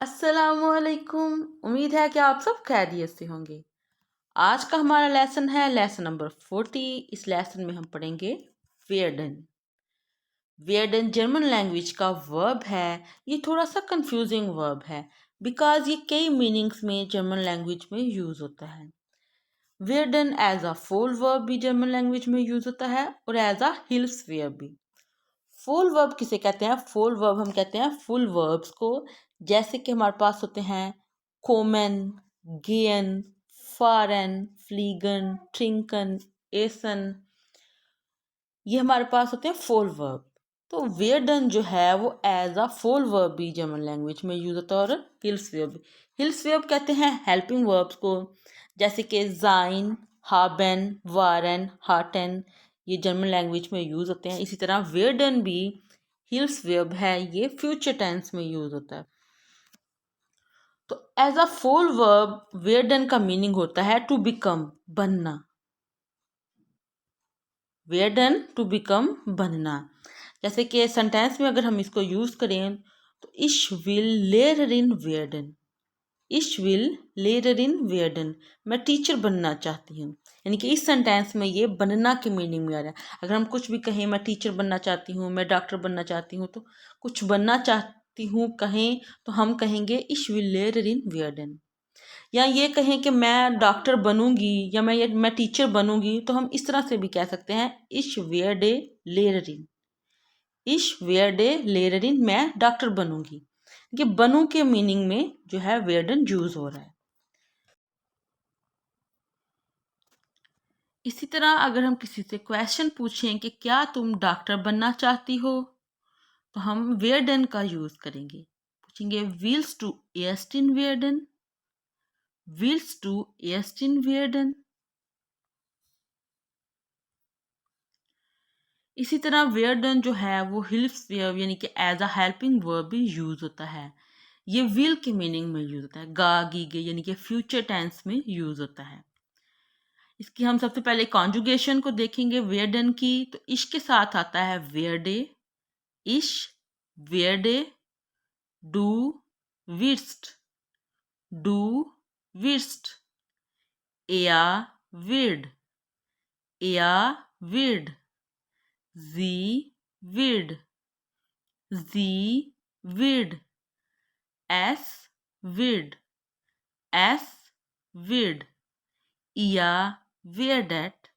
अस्सलामुअलैकुम। उम्मीद है कि आप सब खैरियत से होंगे। आज का हमारा लेसन है लेसन नंबर 40। इस लेसन में हम पढ़ेंगे वेयरडन। वेयरडन जर्मन लैंग्वेज का वर्ब है। ये थोड़ा सा कंफ्यूजिंग वर्ब है बिकॉज ये कई मीनिंग्स में जर्मन लैंग्वेज में यूज़ होता है। वेयरडन एज अ फुल वर्ब भी जर्मन लैंग्वेज में यूज़ होता है और एज अ हिल्स वर्ब भी। फुल वर्ब किसे कहते हैं? फुल वर्ब हम कहते हैं फुल वर्ब्स को, जैसे कि हमारे पास होते हैं कोमेन, गेन, फारन, फ्लीगन, ट्रिंकन, एसन। ये हमारे पास होते हैं फुल वर्ब। तो वेयरडन जो है वो एज अ फुल वर्ब भी जर्मन लैंग्वेज में यूज होता है और हिल्स वर्ब। हिल्स वर्ब कहते हैं हेल्पिंग वर्ब्स को, जैसे कि जाइन, हाबेन, वारन, हार्टन। ये जर्मन लैंग्वेज में यूज होते हैं। इसी तरह वेयरडन भी हिल्स वर्ब है, ये फ्यूचर टेंस में यूज होता है। तो एज अ फुल वर्ब वेयरडन का मीनिंग होता है टू बिकम, बनना। वेयरडन टू बिकम, बनना। जैसे कि सेंटेंस में अगर हम इसको यूज करें तो इश विल लेयर इन वेयरडन। इश विल लेयर इन वेयरडन, मैं टीचर बनना चाहती हूँ। यानी कि इस सेंटेंस में ये बनना के मीनिंग में आ रहा है। अगर हम कुछ भी कहें, मैं टीचर बनना चाहती हूँ, मैं डॉक्टर बनना चाहती हूँ, तो कुछ बनना चाहती हूँ कहें तो हम कहेंगे इश विल लेयर इन वेयरडन। या ये कहें कि मैं डॉक्टर बनूंगी या मैं टीचर बनूंगी, तो हम इस तरह से भी कह सकते हैं इश वेयर डे लेयरिन। इश वेयर डे लेयरिन, मैं डॉक्टर बनूंगी। कि बनू के मीनिंग में जो है वेयरडन यूज हो रहा है। इसी तरह अगर हम किसी से क्वेश्चन पूछें कि क्या तुम डॉक्टर बनना चाहती हो, तो हम वेयरडन का यूज करेंगे। पूछेंगे विल्स टू एस्ट इन वेयरडन, विल्स टू एस्ट इन वेयरडन। इसी तरह वेयरडन जो है वो हेल्प्स वर्ब यानी कि एज अ हेल्पिंग वर्ब भी यूज होता है। ये विल के मीनिंग में यूज होता है, गा गी गे यानी कि फ्यूचर टेंस में यूज होता है। इसकी हम सबसे पहले कॉन्जुगेशन को देखेंगे वेयरडन की। तो इश के साथ आता है वेयर डे, इश, वेयर डे, डू, विर्स्ट, डू, विर्स्ट, एया, विर्ड, एया, विर्ड, जी, विर्ड, जी, विर्ड, एस, विर्ड, एस, विर्ड, इया, वियरडेट,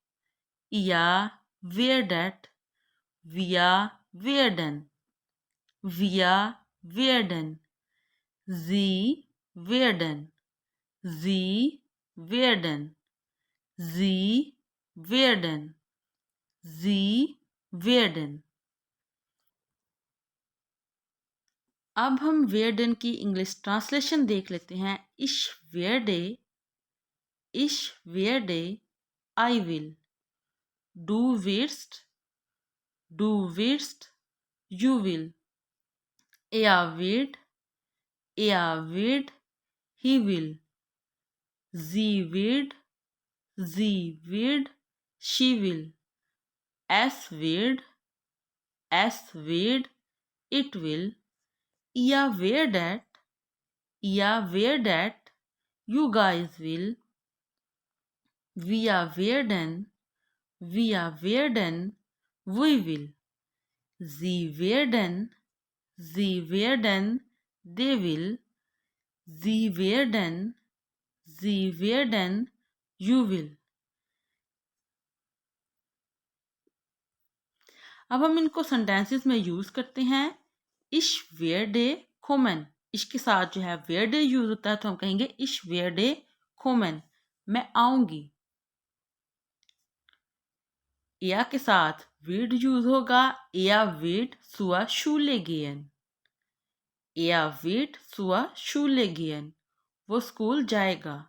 इया, वियरडेट, विया, वियरडन, विया, वियरडन, जी, वियरडन, जी, वियरडन, जी, वियरडन, जी, वियरडन। अब हम वियरडन की इंग्लिश ट्रांसलेशन देख लेते हैं। इश वियरडे, इश वियरडे, आई विल, डू विर्स्ट, डू विर्स्ट, you will, er wird, er wird, he will, sie wird, sie wird, she will, es wird, it will, ihr werdet, you guys will, wir werden, we will, sie werden, they will, sie werden, you will। अब हम इनको sentences में use करते हैं। इश वेयर day Khoman, इश के साथ जो है वेयर डे यूज होता है, तो हम कहेंगे इश वेयर डे खोमन, मैं आऊंगी। या के साथ विड यूज होगा, या विड सुआ शूले गेन, या विड सुआ शूले गेन, वो स्कूल जाएगा।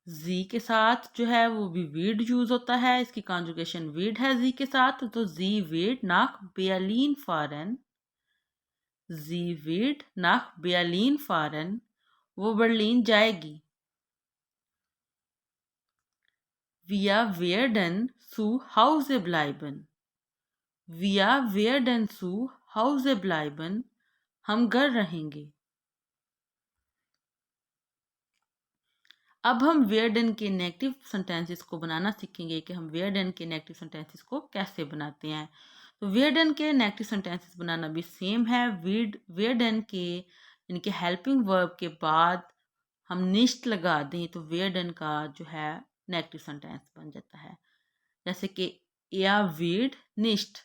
जी के साथ जो है वो भी वीड यूज होता है, इसकी कॉन्जुगेशन वीड है जी के साथ, तो जी वीड नाक बेयलीन फारन, जी वीड नाक बेयलीन फारन, वो बर्लिन जाएगी। Wir werden zu Hause bleiben, wir werden zu Hause bleiben, हम घर रहेंगे। अब हम werden के नेगेटिव सेंटेंसेस को बनाना सीखेंगे कि हम werden के नेगेटिव सेंटेंसेस को कैसे बनाते हैं। तो werden के नेगेटिव सेंटेंसेस बनाना भी सेम है। werden के इनके हेल्पिंग वर्ब के बाद हम nicht लगा दें तो werden का जो है नेगेटिव सेंटेंस बन जाता है। जैसे कि er wird nicht,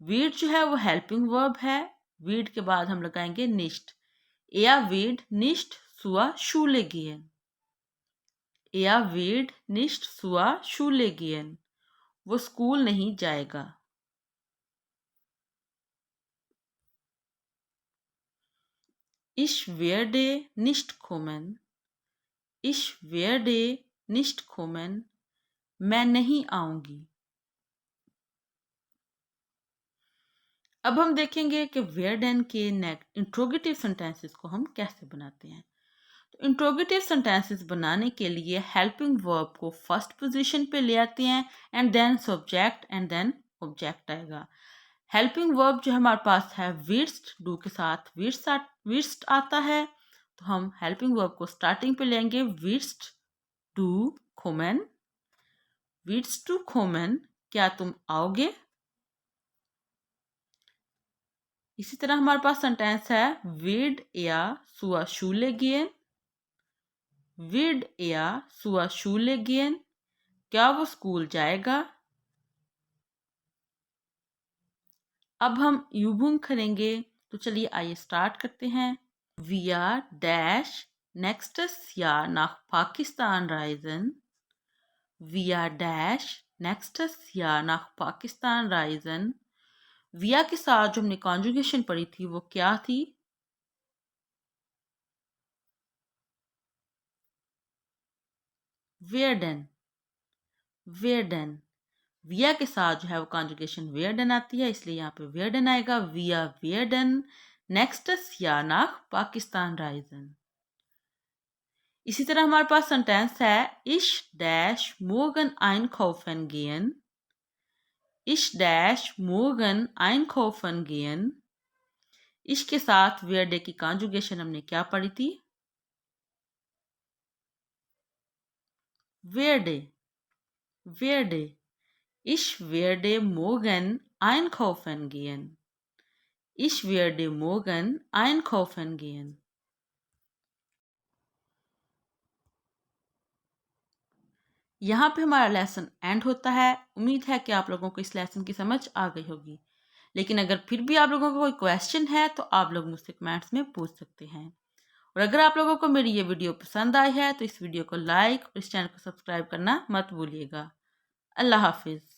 wird जो है वो हेल्पिंग वर्ब है, wird के बाद हम लगाएंगे nicht। er wird nicht zur Schule gehen, er wird nicht zur Schule gehen, वो स्कूल नहीं जाएगा। Ich werde nicht kommen, ich werde nicht kommen, मैं नहीं आऊंगी। अब हम देखेंगे कि werden के इंट्रोगेटिव सेंटेंसेस को हम कैसे बनाते हैं। तो इंट्रोगेटिव सेंटेंसेस बनाने के लिए हेल्पिंग वर्ब को फर्स्ट पोजीशन पे ले आते हैं and then subject and then object आएगा। हेल्पिंग वर्ब जो हमारे पास है विर्स्ट, डू के साथ विर्स्ट आता है, तो हम हेल्पिंग वर्ब को स्टार्टिंग पे लेंगे विर्स्ट डू खोमन, विर्स्ट डू खोमन, क्या तुम आओगे। इसी तरह हमारे पास सेंटेंस है विड या सुआ शूले गेन, विड या सुआ शूले गेन, क्या वो स्कूल जाएगा। अब हम यूबुंग करेंगे, तो चलिए आइए स्टार्ट करते हैं। Wir dash nächstes Jahr nach Pakistan reisen, wir dash nächstes Jahr nach Pakistan reisen। विया के साथ जो हमने कॉन्जुगेशन पढ़ी थी वो क्या थी, werden, werden। विया के साथ जो है वो कॉन्जुगेशन werden आती है, इसलिए यहाँ पे werden आएगा। wir werden nächstes Jahr nach Pakistan reisen। इसी तरह हमारे पास सेंटेंस है ich dash morgen einkaufen gehen, ich dash morgen einkaufen gehen। ich के साथ werde की कॉन्जुगेशन हमने क्या पढ़ी थी, werde, werde। ich werde morgen einkaufen gehen, ich werde morgen einkaufen gehen। यहाँ पे हमारा लेसन एंड होता है। उम्मीद है कि आप लोगों को इस लेसन की समझ आ गई होगी, लेकिन अगर फिर भी आप लोगों को कोई क्वेश्चन है तो आप लोग मुझसे कमेंट्स में पूछ सकते हैं। और अगर आप लोगों को मेरी ये वीडियो पसंद आई है तो इस वीडियो को लाइक और इस चैनल को सब्सक्राइब करना मत भूलिएगा। अल्लाह हाफिज़।